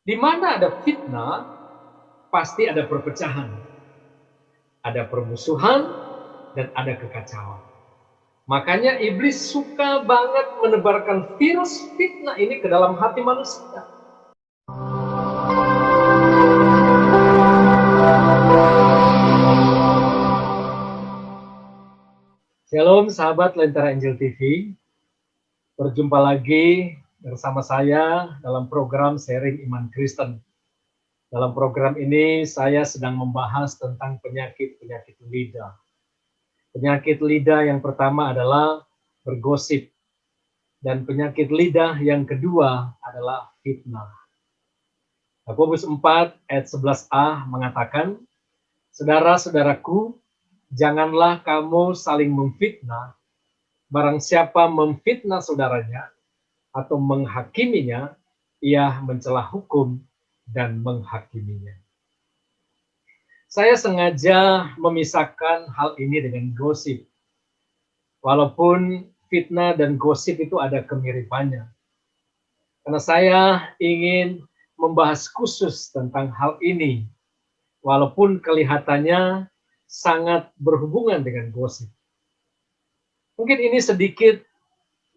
Di mana ada fitnah, pasti ada perpecahan, ada permusuhan, dan ada kekacauan. Makanya iblis suka banget menebarkan virus fitnah ini ke dalam hati manusia. Shalom sahabat Lentera Angel TV. Berjumpa lagi bersama saya dalam program Sharing Iman Kristen. Dalam program ini saya sedang membahas tentang penyakit-penyakit lidah. Penyakit lidah yang pertama adalah bergosip. Dan penyakit lidah yang kedua adalah fitnah. Yakobus 4 ayat 11a mengatakan, saudara-saudaraku, janganlah kamu saling memfitnah. Barang siapa memfitnah saudaranya atau menghakiminya, ia mencela hukum dan menghakiminya. Saya sengaja memisahkan hal ini dengan gosip. Walaupun fitnah dan gosip itu ada kemiripannya. Karena saya ingin membahas khusus tentang hal ini. Walaupun kelihatannya sangat berhubungan dengan gosip. Mungkin ini sedikit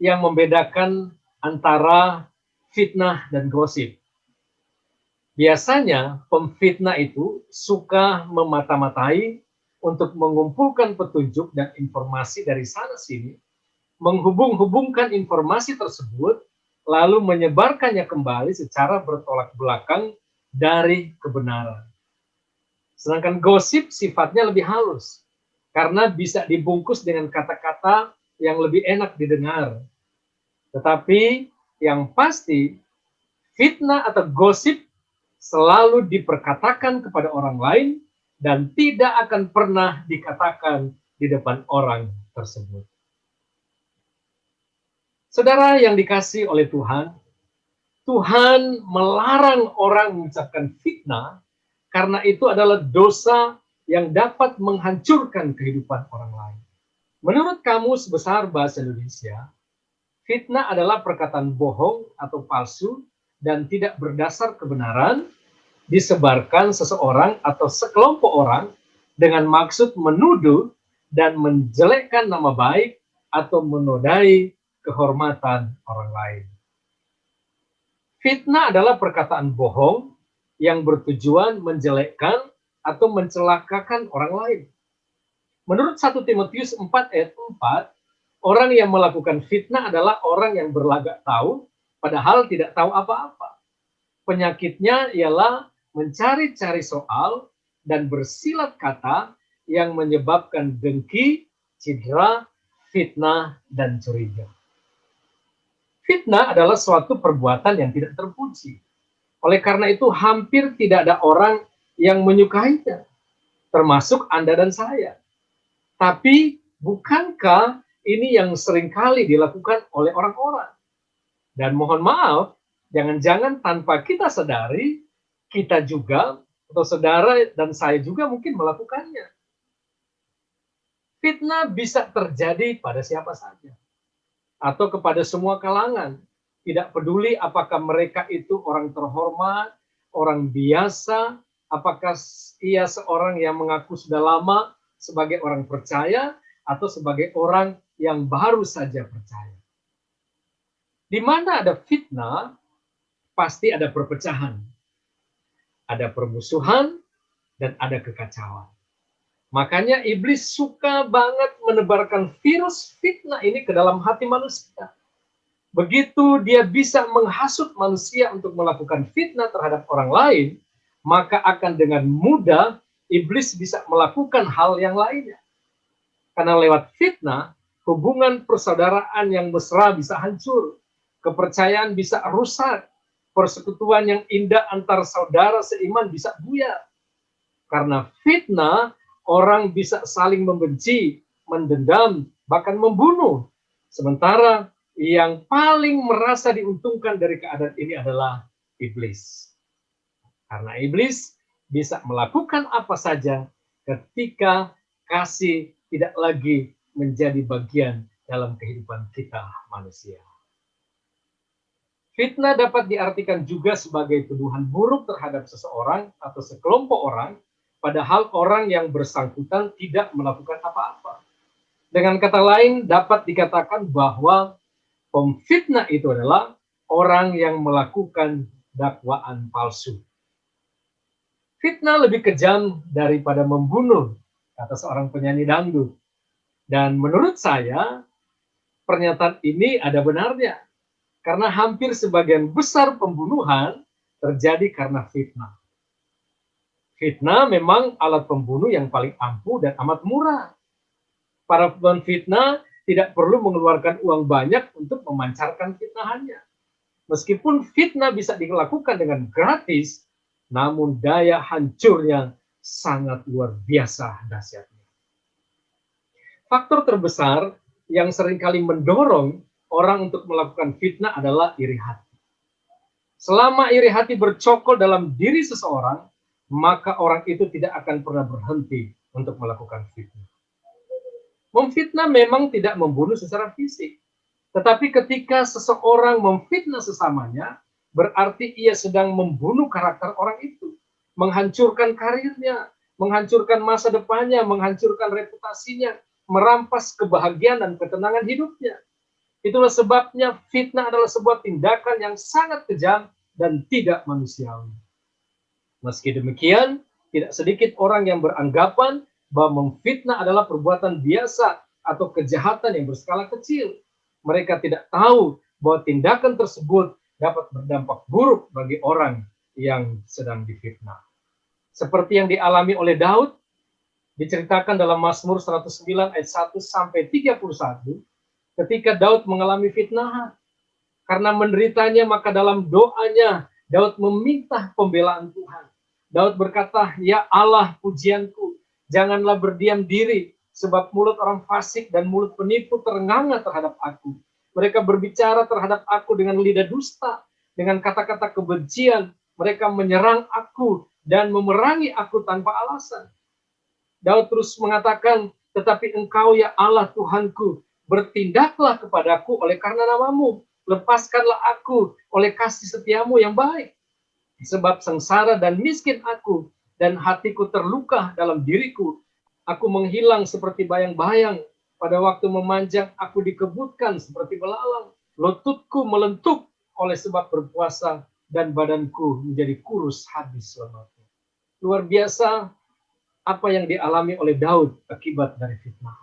yang membedakan antara fitnah dan gosip. Biasanya pemfitnah itu suka memata-matai untuk mengumpulkan petunjuk dan informasi dari sana-sini, menghubung-hubungkan informasi tersebut, lalu menyebarkannya kembali secara bertolak belakang dari kebenaran. Sedangkan gosip sifatnya lebih halus, karena bisa dibungkus dengan kata-kata yang lebih enak didengar. Tetapi yang pasti, fitnah atau gosip selalu diperkatakan kepada orang lain dan tidak akan pernah dikatakan di depan orang tersebut. Saudara yang dikasihi oleh Tuhan, Tuhan melarang orang mengucapkan fitnah karena itu adalah dosa yang dapat menghancurkan kehidupan orang lain. Menurut Kamus Besar Bahasa Indonesia, fitnah adalah perkataan bohong atau palsu dan tidak berdasar kebenaran disebarkan seseorang atau sekelompok orang dengan maksud menuduh dan menjelekkan nama baik atau menodai kehormatan orang lain. Fitnah adalah perkataan bohong yang bertujuan menjelekkan atau mencelakakan orang lain. Menurut 1 Timotius 4 ayat 4, orang yang melakukan fitnah adalah orang yang berlagak tahu, padahal tidak tahu apa-apa. Penyakitnya ialah mencari-cari soal dan bersilat kata yang menyebabkan dengki, cedera, fitnah, dan curiga. Fitnah adalah suatu perbuatan yang tidak terpuji. Oleh karena itu hampir tidak ada orang yang menyukainya, termasuk Anda dan saya. Tapi bukankah ini yang seringkali dilakukan oleh orang-orang? Dan mohon maaf, jangan-jangan tanpa kita sadari, kita juga, atau saudara dan saya juga mungkin melakukannya. Fitnah bisa terjadi pada siapa saja, atau kepada semua kalangan. Tidak peduli apakah mereka itu orang terhormat, orang biasa, apakah ia seorang yang mengaku sudah lama sebagai orang percaya, atau sebagai orang yang baru saja percaya. Di mana ada fitnah, pasti ada perpecahan, ada permusuhan, dan ada kekacauan. Makanya iblis suka banget menebarkan virus fitnah ini ke dalam hati manusia. Begitu dia bisa menghasut manusia untuk melakukan fitnah terhadap orang lain, maka akan dengan mudah iblis bisa melakukan hal yang lainnya. Karena lewat fitnah, hubungan persaudaraan yang mesra bisa hancur, kepercayaan bisa rusak, persekutuan yang indah antar saudara seiman bisa buyar. Karena fitnah, orang bisa saling membenci, mendendam, bahkan membunuh. Sementara yang paling merasa diuntungkan dari keadaan ini adalah iblis. Karena iblis bisa melakukan apa saja ketika kasih tidak lagi menjadi bagian dalam kehidupan kita manusia. Fitnah dapat diartikan juga sebagai tuduhan buruk terhadap seseorang atau sekelompok orang, padahal orang yang bersangkutan tidak melakukan apa-apa. Dengan kata lain, dapat dikatakan bahwa pemfitnah itu adalah orang yang melakukan dakwaan palsu. Fitnah lebih kejam daripada membunuh, kata seorang penyanyi dangdut. Dan menurut saya, pernyataan ini ada benarnya. Karena hampir sebagian besar pembunuhan terjadi karena fitnah. Fitnah memang alat pembunuh yang paling ampuh dan amat murah. Para pemfitnah tidak perlu mengeluarkan uang banyak untuk memancarkan fitnahannya. Meskipun fitnah bisa dilakukan dengan gratis, namun daya hancurnya sangat luar biasa dahsyatnya. Faktor terbesar yang seringkali mendorong orang untuk melakukan fitnah adalah iri hati. Selama iri hati bercokol dalam diri seseorang, maka orang itu tidak akan pernah berhenti untuk melakukan fitnah. Memfitnah memang tidak membunuh secara fisik, tetapi ketika seseorang memfitnah sesamanya, berarti ia sedang membunuh karakter orang itu, menghancurkan karirnya, menghancurkan masa depannya, menghancurkan reputasinya, merampas kebahagiaan dan ketenangan hidupnya. Itulah sebabnya fitnah adalah sebuah tindakan yang sangat kejam dan tidak manusiawi. Meski demikian, tidak sedikit orang yang beranggapan bahwa memfitnah adalah perbuatan biasa atau kejahatan yang berskala kecil. Mereka tidak tahu bahwa tindakan tersebut dapat berdampak buruk bagi orang yang sedang difitnah. Seperti yang dialami oleh Daud, diceritakan dalam Mazmur 109 ayat 1 sampai 31, ketika Daud mengalami fitnahan. Karena menderitanya, maka dalam doanya Daud meminta pembelaan Tuhan. Daud berkata, "Ya Allah pujianku, janganlah berdiam diri, sebab mulut orang fasik dan mulut penipu terenganga terhadap aku. Mereka berbicara terhadap aku dengan lidah dusta, dengan kata-kata kebencian. Mereka menyerang aku dan memerangi aku tanpa alasan." Daud terus mengatakan, "Tetapi Engkau ya Allah Tuhanku, bertindaklah kepadaku oleh karena namamu. Lepaskanlah aku oleh kasih setiamu yang baik. Sebab sengsara dan miskin aku, dan hatiku terluka dalam diriku. Aku menghilang seperti bayang-bayang. Pada waktu memanjang aku dikebutkan seperti belalang. Lututku melentuk oleh sebab berpuasa, dan badanku menjadi kurus habis lemaknya." Luar biasa apa yang dialami oleh Daud akibat dari fitnah.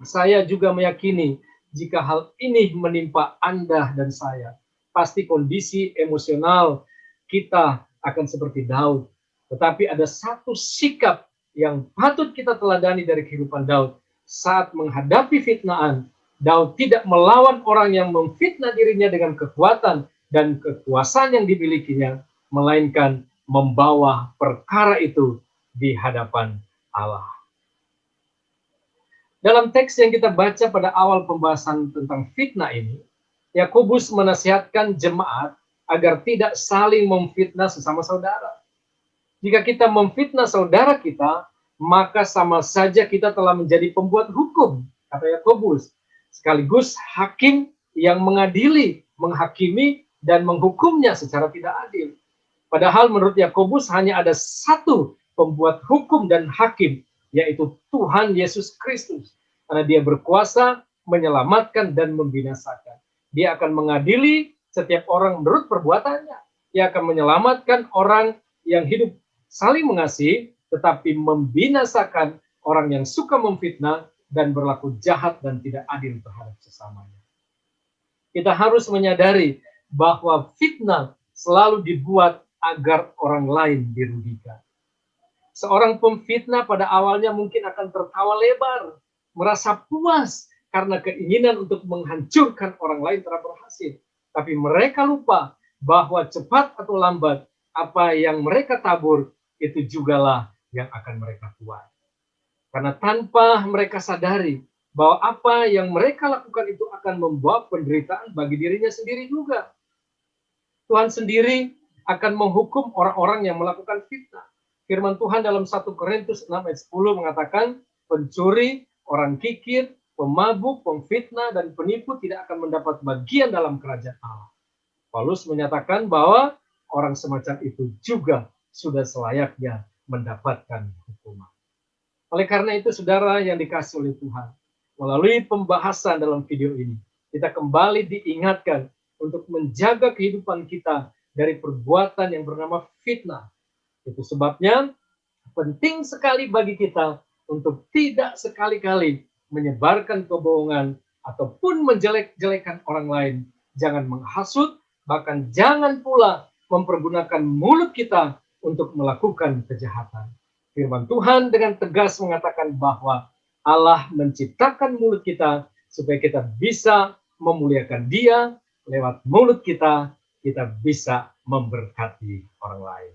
Saya juga meyakini jika hal ini menimpa Anda dan saya, pasti kondisi emosional kita akan seperti Daud. Tetapi ada satu sikap yang patut kita teladani dari kehidupan Daud. Saat menghadapi fitnahan, Daud tidak melawan orang yang memfitnah dirinya dengan kekuatan dan kekuasaan yang dimilikinya, melainkan membawa perkara itu di hadapan Allah. Dalam teks yang kita baca pada awal pembahasan tentang fitnah ini, Yakobus menasihatkan jemaat agar tidak saling memfitnah sesama saudara. Jika kita memfitnah saudara kita, maka sama saja kita telah menjadi pembuat hukum, kata Yakobus, sekaligus hakim yang mengadili, menghakimi, dan menghukumnya secara tidak adil. Padahal menurut Yakobus hanya ada satu pembuat hukum dan hakim, yaitu Tuhan Yesus Kristus. Karena dia berkuasa menyelamatkan dan membinasakan. Dia akan mengadili setiap orang menurut perbuatannya. Dia akan menyelamatkan orang yang hidup saling mengasihi, tetapi membinasakan orang yang suka memfitnah dan berlaku jahat dan tidak adil terhadap sesamanya. Kita harus menyadari bahwa fitnah selalu dibuat agar orang lain dirugikan. Seorang pemfitnah pada awalnya mungkin akan tertawa lebar, merasa puas karena keinginan untuk menghancurkan orang lain telah berhasil. Tapi mereka lupa bahwa cepat atau lambat apa yang mereka tabur itu jugalah yang akan mereka tuai. Karena tanpa mereka sadari bahwa apa yang mereka lakukan itu akan membawa penderitaan bagi dirinya sendiri juga. Tuhan sendiri akan menghukum orang-orang yang melakukan fitnah. Firman Tuhan dalam 1 Korintus 6 ayat 10 mengatakan, pencuri, orang kikir, pemabuk, pemfitnah, dan penipu tidak akan mendapat bagian dalam kerajaan Allah. Paulus menyatakan bahwa orang semacam itu juga sudah selayaknya mendapatkan hukuman. Oleh karena itu, saudara yang dikasihi oleh Tuhan, melalui pembahasan dalam video ini, kita kembali diingatkan untuk menjaga kehidupan kita dari perbuatan yang bernama fitnah. Itu sebabnya penting sekali bagi kita untuk tidak sekali-kali menyebarkan kebohongan ataupun menjelek-jelekan orang lain. Jangan menghasut, bahkan jangan pula mempergunakan mulut kita untuk melakukan kejahatan. Firman Tuhan dengan tegas mengatakan bahwa Allah menciptakan mulut kita supaya kita bisa memuliakan Dia. Lewat mulut kita, kita bisa memberkati orang lain.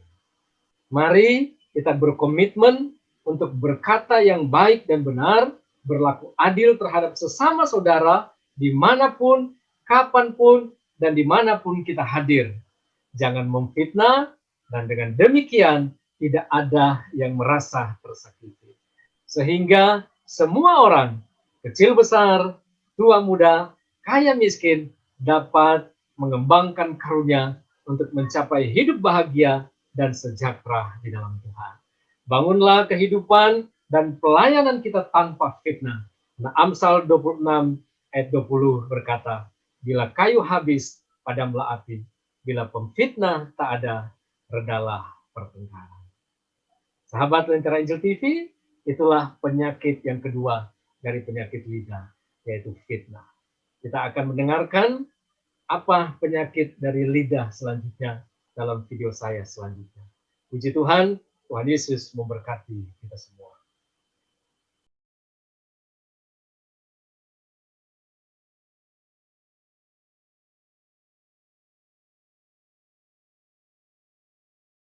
Mari kita berkomitmen untuk berkata yang baik dan benar, berlaku adil terhadap sesama saudara, dimanapun, kapanpun, dan dimanapun kita hadir. Jangan memfitnah, dan dengan demikian tidak ada yang merasa tersakiti. Sehingga semua orang, kecil besar, tua muda, kaya miskin, dapat mengembangkan karunia untuk mencapai hidup bahagia dan sejahtera di dalam Tuhan. Bangunlah kehidupan dan pelayanan kita tanpa fitnah. Nah, Amsal 26 ayat 20 berkata, bila kayu habis, padamlah api. Bila pemfitnah tak ada, redalah pertengkaran. Sahabat Lentera Injil TV, itulah penyakit yang kedua dari penyakit lidah, yaitu fitnah. Kita akan mendengarkan apa penyakit dari lidah selanjutnya dalam video saya selanjutnya. Puji Tuhan, Tuhan Yesus memberkati kita semua.